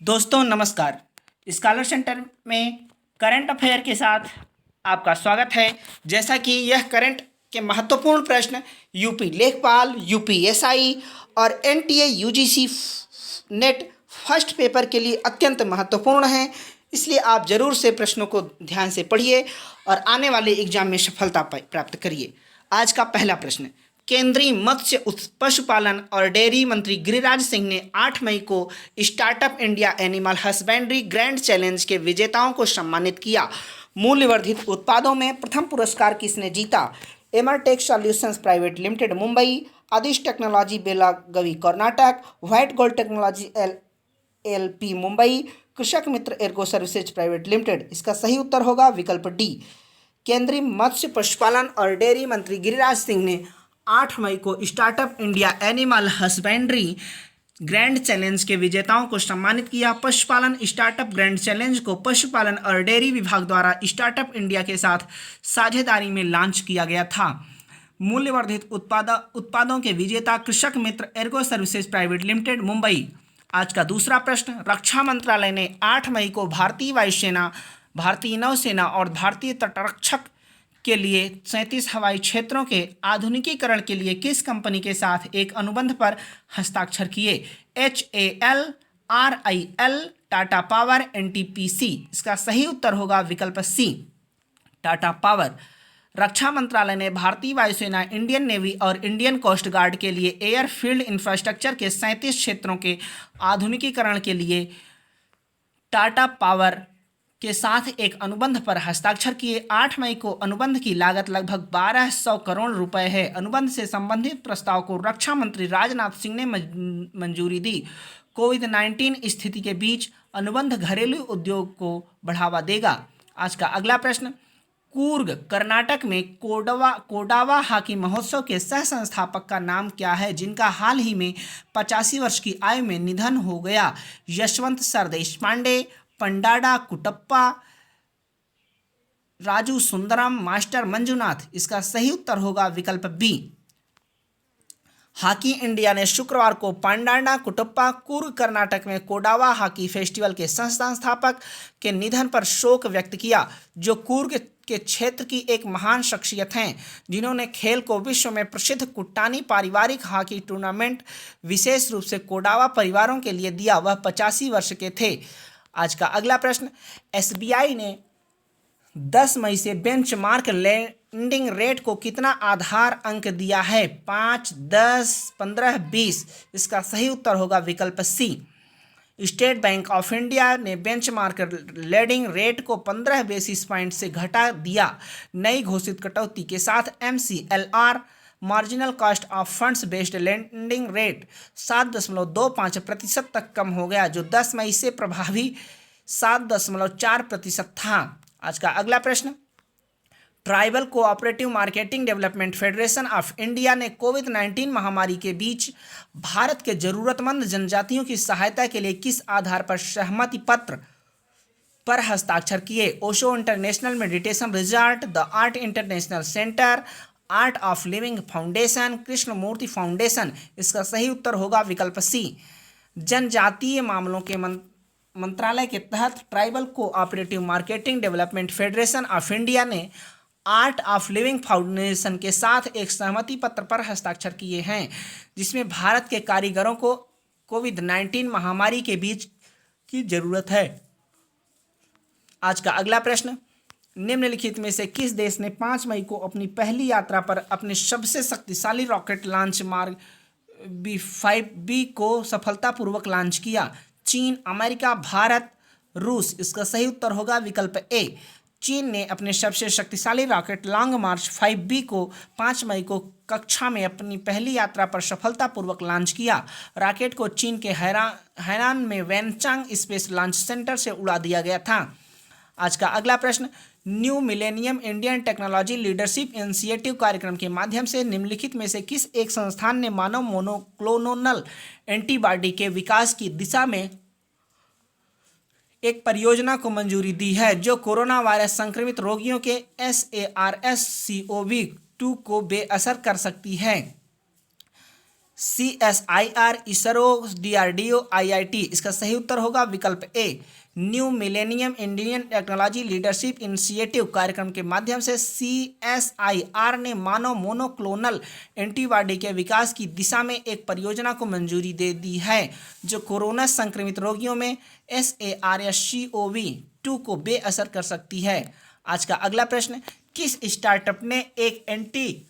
दोस्तों नमस्कार। Scholar centre में करंट अफेयर के साथ आपका स्वागत है। जैसा कि यह करंट के महत्वपूर्ण प्रश्न यूपी लेखपाल, यूपीएसआई और NTA UGC net first paper के लिए अत्यंत महत्वपूर्ण है, इसलिए आप ज़रूर से प्रश्नों को ध्यान से पढ़िए और आने वाले एग्जाम में सफलता प्राप्त करिए। आज का पहला प्रश्न, केंद्रीय मत्स्य पशुपालन और डेयरी मंत्री गिरिराज सिंह ने 8 मई को startup India animal husbandry grand challenge के विजेताओं को सम्मानित किया। मूल्यवर्धित उत्पादों में प्रथम पुरस्कार किसने जीता? Emertech solutions private limited Mumbai, Aadish technology Belagavi Karnataka, white gold technology LP Mumbai, Krishak Mitra ergo services private limited. इसका सही उत्तर होगा विकल्प डी। केंद्रीय मत्स्य पशुपालन और डेयरी मंत्री गिरिराज सिंह ने 8 मई को startup India animal husbandry grand challenge के विजेताओं को सम्मानित किया। पशुपालन स्टार्टअप ग्रैंड चैलेंज को पशुपालन और डेयरी विभाग द्वारा स्टार्टअप इंडिया के साथ साझेदारी में लॉन्च किया गया था। मूल्यवर्धित उत्पादों के विजेता Krishak Mitra ergo services private limited Mumbai. आज का दूसरा प्रश्न, रक्षा मंत्रालय ने 8 मई को भारतीय वायुसेना, भारतीय नौसेना और भारतीय तटरक्षक के लिए 37 हवाई क्षेत्रों के आधुनिकीकरण के लिए किस कंपनी के साथ एक अनुबंध पर हस्ताक्षर किए? HAL, RIL, Tata power, NTPC। इसका सही उत्तर होगा विकल्प सी, टाटा पावर। रक्षा मंत्रालय ने भारतीय वायुसेना, इंडियन नेवी और इंडियन कोस्ट गार्ड के लिए एयर फील्ड इंफ्रास्ट्रक्चर के 37 क्षेत्रों के आधुनिकीकरण के लिए टाटा पावर के साथ एक अनुबंध पर हस्ताक्षर किए। 8 मई को अनुबंध की लागत लगभग 1200 करोड़ रुपए है। अनुबंध से संबंधित प्रस्ताव को रक्षा मंत्री राजनाथ सिंह ने मंजूरी दी। कोविड-19 स्थिति के बीच अनुबंध घरेलू उद्योग को बढ़ावा देगा। आज का अगला प्रश्न, कूर्ग कर्नाटक में कोडावा हॉकी महोत्सव के सह संस्थापक का नाम क्या है, जिनका हाल ही में 85 वर्ष की आयु में निधन हो गया? Yashwant sir Deshpande, Pandada Kuttappa, Raju Sundaram, master Manjunath. इसका सही उत्तर होगा विकल्प बी। हॉकी इंडिया ने शुक्रवार को पंडाडा कुटप्पा, कूर्ग कर्नाटक में कोडावा हॉकी फेस्टिवल के संस्थापक के निधन पर शोक व्यक्त किया, जो कूर्ग के क्षेत्र की एक महान शख्सियत हैं, जिन्होंने खेल को विश्व में प्रसिद्ध कुट्टानी पारिवारिक हॉकी टूर्नामेंट विशेष रूप से कोडावा परिवारों के लिए दिया। वह 85 वर्ष के थे। आज का अगला प्रश्न, SBI ने 10 मई से बेंचमार्क लेंडिंग रेट को कितना आधार अंक दिया है? 5, 10, 15, 20। इसका सही उत्तर होगा विकल्प सी। स्टेट बैंक ऑफ इंडिया ने बेंचमार्क लेंडिंग रेट को 15 बेसिस पॉइंट से घटा दिया। नई घोषित कटौती के साथ MCLR marginal cost of funds based lending rate 7.25% तक कम हो गया, जो 10 मई से प्रभावी 7.4% था। आज का अगला प्रश्न, tribal cooperative marketing development federation of India ने कोविड-19 महामारी के बीच भारत के जरूरतमंद जनजातियों की सहायता के लिए किस आधार पर सहमति पत्र पर हस्ताक्षर किए? Osho international meditation resort, the art international centre, art of living foundation, Krishnamurti foundation. इसका सही उत्तर होगा विकल्प सी। जनजातीय मामलों के मंत्रालय के तहत tribal cooperative marketing development federation of India ने आर्ट ऑफ लिविंग फाउंडेशन के साथ एक सहमति पत्र पर हस्ताक्षर किए हैं, जिसमें भारत के कारीगरों को कोविड-19 महामारी के बीच की जरूरत है। आज का अगला प्रश्न, निम्नलिखित में से किस देश ने 5 मई को अपनी पहली यात्रा पर अपने सबसे शक्तिशाली रॉकेट लॉन्च मार्क B-5B को सफलतापूर्वक लॉन्च किया? चीन, अमेरिका, भारत, रूस। इसका सही उत्तर होगा विकल्प ए। चीन ने अपने सबसे शक्तिशाली रॉकेट लॉन्ग मार्च 5B को 5 मई को कक्षा में अपनी पहली यात्रा पर सफलतापूर्वक लॉन्च किया। रॉकेट को चीन के हैनान में वैनचांग स्पेस लॉन्च सेंटर से उड़ा दिया गया था। आज का अगला प्रश्न, new millennium Indian technology leadership initiative कार्यक्रम के माध्यम से निम्नलिखित में से किस एक संस्थान ने मानव मोनोक्लोनल एंटीबॉडी के विकास की दिशा में एक परियोजना को मंजूरी दी है, जो कोरोना वायरस संक्रमित रोगियों के SARS-CoV-2 को बेअसर कर सकती है? CSIR, ISRO, DRDO, IIT। इसका सही उत्तर होगा विकल्प A, new millennium Indian technology leadership initiative कार्यक्रम के माध्यम से CSIR ने मानव मोनोक्लोनल एंटीबॉडी के विकास की दिशा में एक परियोजना को मंजूरी दे दी है जो कोरोना संक्रमित रोगियों में SARS-CoV-2 को बेअसर कर सकती है। आज का अगला प्रश्न, किस स्टार्टअप ने एक एंटी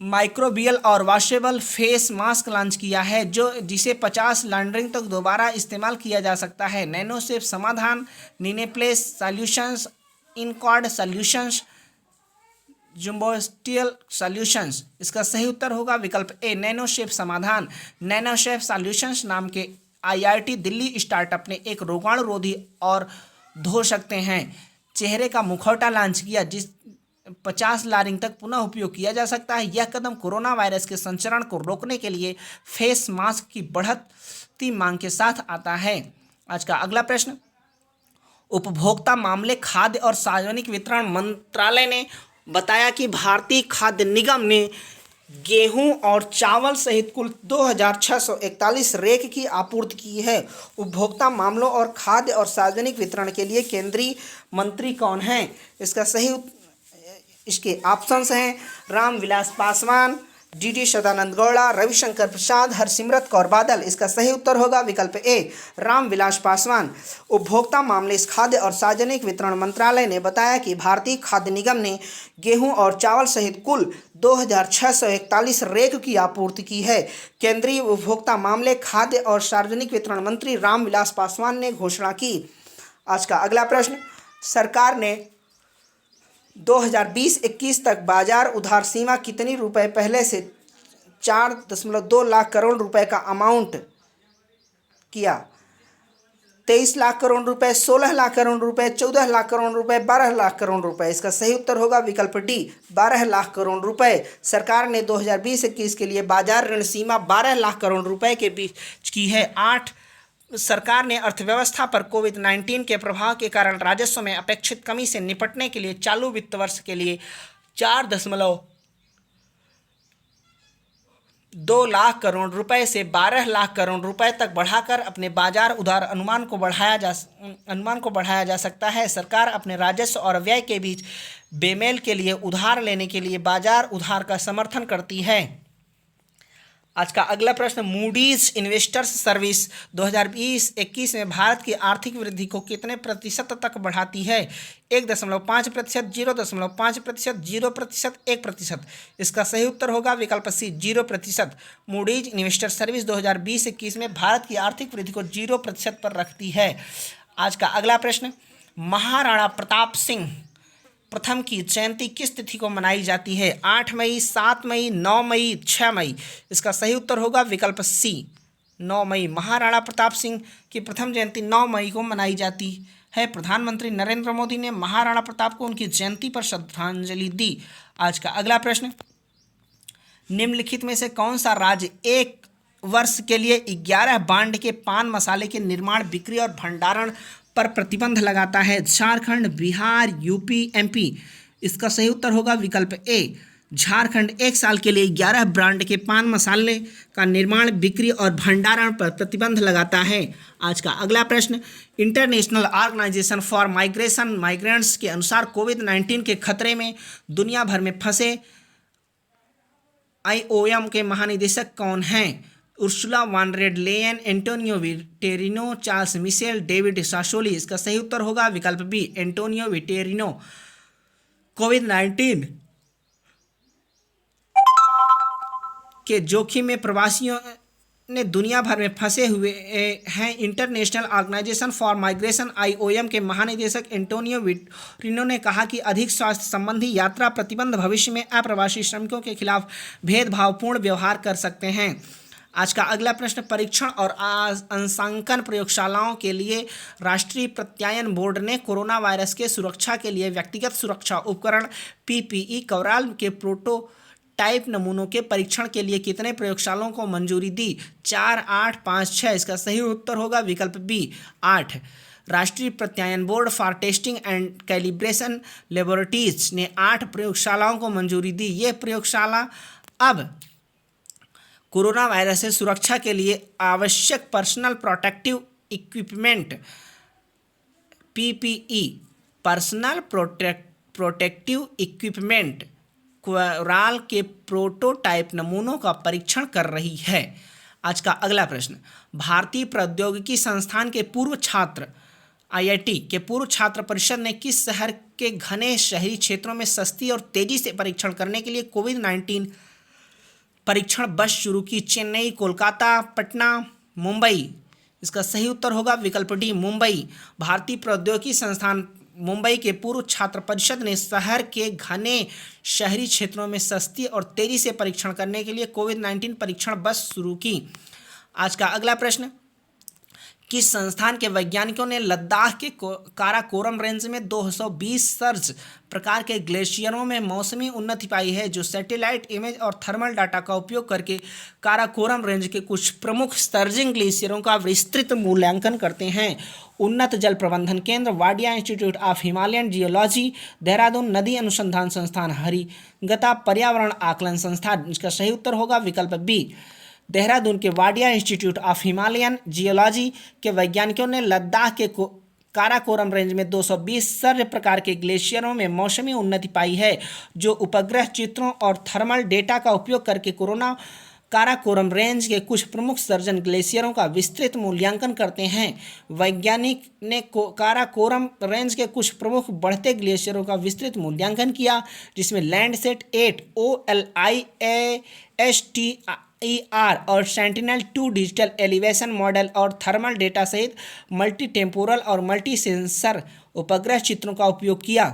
माइक्रोबियल और वॉशेबल फेस मास्क लॉन्च किया है जिसे 50 लॉन्ड्रिंग तक दोबारा इस्तेमाल किया जा सकता है? नैनोसेफ समाधान, निनेप्लेस सॉल्यूशंस, इनकॉर्ड सॉल्यूशंस, जुम्बोस्टियल सॉल्यूशंस। इसका सही उत्तर होगा विकल्प ए, नैनोसेफ समाधान। नैनोसेफ सॉल्यूशंस नाम के IIT दिल्ली स्टार्टअप ने एक रोगाणुरोधी और धो सकते हैं चेहरे का मुखौटा लॉन्च किया जिस 50 लारिंग तक पुनः उपयोग किया जा सकता है। यह कदम कोरोना वायरस के संचरण को रोकने के लिए फेस मास्क की बढ़ती मांग के साथ आता है। आज का अगला प्रश्न, उपभोक्ता मामले, खाद्य और सार्वजनिक वितरण मंत्रालय ने बताया कि भारतीय खाद्य निगम ने गेहूं और चावल सहित कुल 2641 रैक की आपूर्ति की है। उपभोक्ता मामलों और खाद्य और सार्वजनिक वितरण के लिए केंद्रीय मंत्री कौन हैं? इसके ऑप्शंस हैं रामविलास पासवान, DD सदानंद गौड़ा, रविशंकर प्रसाद, हरसिमरत कौर बादल। इसका सही उत्तर होगा विकल्प ए, रामविलास पासवान। उपभोक्ता मामले, खाद्य और सार्वजनिक वितरण मंत्रालय ने बताया कि भारतीय खाद्य निगम ने गेहूं और चावल सहित कुल 2641 रैक की आपूर्ति की है। केंद्रीय उपभोक्ता मामले, खाद्य और सार्वजनिक वितरण मंत्री रामविलास पासवान ने घोषणा की। आज का अगला प्रश्न, सरकार ने 2020-21 तक बाजार उधार सीमा कितनी रुपए पहले से 4.2 लाख करोड़ रुपए का अमाउंट किया? 23 लाख करोड़ रुपए, 16 लाख करोड़ रुपए, 14 लाख करोड़ रुपए, 12 लाख करोड़ रुपए। इसका सही उत्तर होगा विकल्प डी, 12 लाख करोड़ रुपए। सरकार ने 2020-21 के लिए बाजार ऋण सीमा 12 लाख करोड़ रुपए के बीच की है। सरकार ने अर्थव्यवस्था पर कोविड-19 के प्रभाव के कारण राजस्व में अपेक्षित कमी से निपटने के लिए चालू वित्त वर्ष के लिए 4.2 लाख करोड़ रुपए से 12 लाख करोड़ रुपए तक बढ़ाकर अपने बाजार उधार अनुमान को बढ़ाया जा सकता है। सरकार अपने राजस्व और व्यय के बीच बेमेल के लिए उधार लेने के लिए बाजार उधार का समर्थन करती है। आज का अगला प्रश्न, मूडीज इन्वेस्टर्स सर्विस 2020-21 में भारत की आर्थिक वृद्धि को कितने प्रतिशत तक बढ़ाती है? 1.5%, 0.5%, 0%, 1%। इसका सही उत्तर होगा विकल्प सी, 0%। मूडीज इन्वेस्टर सर्विस 2020-21 में भारत की आर्थिक वृद्धि को 0% पर रखती है। आज का अगला प्रश्न, महाराणा प्रताप सिंह प्रथम की जयंती किस तिथि को मनाई जाती है? 8 मई, 7 मई, 9 मई, 6 मई। इसका सही उत्तर होगा विकल्प सी, 9 मई। महाराणा प्रताप सिंह की प्रथम जयंती 9 मई को मनाई जाती है। प्रधानमंत्री नरेंद्र मोदी ने महाराणा प्रताप को उनकी जयंती पर श्रद्धांजलि दी। आज का अगला प्रश्न, निम्नलिखित में से कौन सा राज्य एक वर्ष के लिए 11 बांड के पान मसाले के निर्माण, बिक्री और भंडारण पर प्रतिबंध लगाता है? Jharkhand, Bihar, UP, MP। इसका सही उत्तर होगा विकल्प ए, झारखंड 1 साल के लिए 11 ब्रांड के पान मसाले का निर्माण, बिक्री और भंडारण पर प्रतिबंध लगाता है। आज का अगला प्रश्न, इंटरनेशनल ऑर्गेनाइजेशन फॉर माइग्रेंट्स के अनुसार कोविड-19 के खतरे में दुनिया भर में फंसे IOM के महानिदेशक कौन हैं? Ursula von der Leyen, Antonio Vitorino, Charles Michel, David Sassoli. इसका सही उत्तर होगा विकल्प बी, एंटोनियो विटेरिनो। कोविड-19 के जोखिम में प्रवासियों ने दुनिया भर में फंसे हुए हैं। International organization for migration IOM के महानिदेशक एंटोनियो विटेरिनो ने कहा कि अधिक स्वास्थ्य संबंधी यात्रा प्रतिबंध भविष्य में अप्रवासी श्रमिकों के खिलाफ भेदभावपूर्ण व्यवहार कर सकते हैं। आज का अगला प्रश्न, परीक्षण और अंशांकन प्रयोगशालाओं के लिए राष्ट्रीय प्रत्यायन बोर्ड ने कोरोना वायरस के सुरक्षा के लिए व्यक्तिगत सुरक्षा उपकरण PPE कवराल के प्रोटोटाइप नमूनों के परीक्षण के लिए कितने प्रयोगशालाओं को मंजूरी दी? 4, 8, 5, 6। इसका सही उत्तर होगा विकल्प बी, 8। राष्ट्रीय प्रत्यायन board for testing and calibration laboratories ने 8 प्रयोगशालाओं को मंजूरी दी। ये प्रयोगशाला अब कोरोना वायरस से सुरक्षा के लिए आवश्यक personal protective equipment PPE personal protective equipment coverall के प्रोटोटाइप नमूनों का परीक्षण कर रही है। आज का अगला प्रश्न, भारतीय प्रौद्योगिकी संस्थान के पूर्व छात्र IIT के पूर्व छात्र परिषद ने किस शहर के घने शहरी क्षेत्रों में सस्ती और तेजी से परीक्षण करने के लिए कोविड-19 परीक्षण बस शुरू की? चेन्नई, कोलकाता, पटना, मुंबई। इसका सही उत्तर होगा विकल्प डी, मुंबई। भारतीय प्रौद्योगिकी संस्थान मुंबई के पूर्व छात्र परिषद ने शहर के घने शहरी क्षेत्रों में सस्ती और तेजी से परीक्षण करने के लिए कोविड-19 परीक्षण बस शुरू की। आज का अगला प्रश्न, किस संस्थान के वैज्ञानिकों ने लद्दाख के काराकोरम रेंज में 220 सर्ज प्रकार के ग्लेशियरों में मौसमी उन्नति पाई है, जो सैटेलाइट इमेज और थर्मल डाटा का उपयोग करके काराकोरम रेंज के कुछ प्रमुख सर्जिंग ग्लेशियरों का विस्तृत मूल्यांकन करते हैं? उन्नत जल प्रबंधन केंद्र, Wadia institute of Himalayan geology, Dehradun नदी अनुसंधान संस्थान, हरिगता पर्यावरण आकलन संस्थान। इसका सही उत्तर होगा विकल्प बी, देहरादून के Wadia institute of Himalayan geology के वैज्ञानिकों ने लद्दाख के काराकोरम रेंज में 220 सर्ज प्रकार के ग्लेशियरों में मौसमी उन्नति पाई है, जो उपग्रह चित्रों और थर्मल डेटा का उपयोग करके काराकोरम रेंज के कुछ प्रमुख सर्जन ग्लेशियरों का विस्तृत मूल्यांकन करते हैं। वैज्ञानिक ने काराकोरम रेंज के कुछ प्रमुख बढ़ते ग्लेशियरों का विस्तृत मूल्यांकन किया, जिसमें लैंडसेट 8 OLISTER और सेंटिनल-2 डिजिटल एलिवेशन मॉडल और थर्मल डेटा सहित मल्टी टेम्पोरल और मल्टी सेंसर उपग्रह चित्रों का उपयोग किया।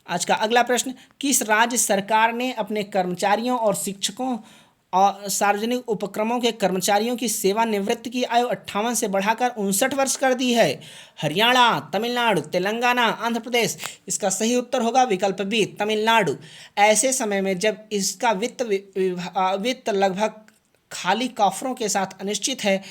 आज का अगला प्रश्न, किस राज्य सरकार ने अपने कर्मचारियों और शिक्षकों और सार्वजनिक उपक्रमों के कर्मचारियों की सेवानिवृत्ति की आयु 58 से बढ़ाकर 59 वर्ष कर दी है? हरियाणा, तमिलनाडु, तेलंगाना, आंध्र प्रदेश। इसका सही उत्तर होगा विकल्प बी, तमिलनाडु। ऐसे समय में जब इसका वित्त लगभग खाली कॉफरों के साथ अनिश्चित है,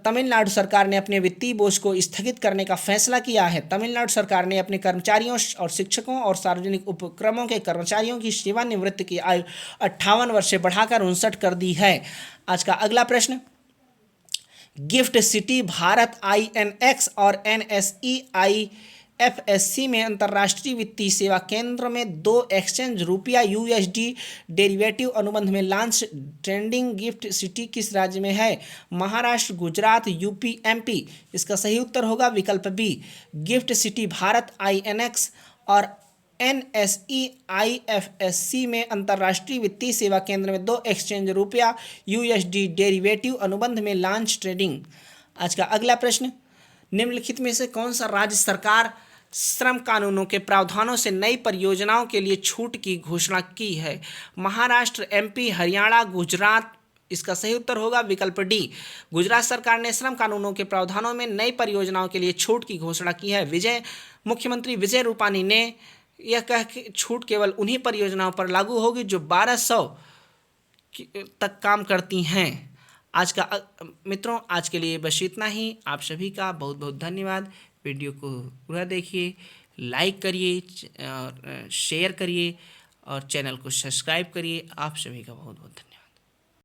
तमिलनाडु सरकार ने अपने वित्तीय बोझ को स्थगित करने का फैसला किया है। तमिलनाडु सरकार ने अपने कर्मचारियों और शिक्षकों और सार्वजनिक उपक्रमों के कर्मचारियों की सेवानिवृत्ति की आयु 58 वर्ष से बढ़ाकर 59 कर दी है। आज का अगला प्रश्न, गिफ्ट सिटी भारत INX और NSE-IFSC में अंतर्राष्ट्रीय वित्तीय सेवा केंद्र में 2 एक्सचेंज रुपया USD डेरिवेटिव अनुबंध में लॉन्च ट्रेंडिंग। गिफ्ट सिटी किस राज्य में है? Maharashtra, Gujarat, UP, MP। इसका सही उत्तर होगा विकल्प B, gift city Bharat INX और NSE-IFSC में अंतर्राष्ट्रीय वित्तीय सेवा केंद्र में 2 एक्सचेंज रुपया USD डेरिवेटिव अनुबंध में लॉन्च ट्रेडिंग। आज का अगला प्रश्न, निम्नलिखित में से कौन सा राज्य सरकार श्रम कानूनों के प्रावधानों से नई परियोजनाओं के लिए छूट की घोषणा की है? महाराष्ट्र, MP, हरियाणा, गुजरात। इसका सही उत्तर होगा विकल्प डी, गुजरात सरकार ने श्रम कानूनों के प्रावधानों में नई परियोजनाओं के लिए छूट की घोषणा की है। मुख्यमंत्री विजय रूपानी ने यह कह के छूट केवल उन्हीं परियोजनाओं पर लागू होगी जो 1200 तक काम करती हैं। आज का मित्रों, आज के लिए बस इतना ही। आप सभी का बहुत बहुत धन्यवाद। वीडियो को पूरा देखिए, लाइक करिए, शेयर करिए और चैनल को सब्सक्राइब करिए। आप सभी का बहुत बहुत धन्यवाद।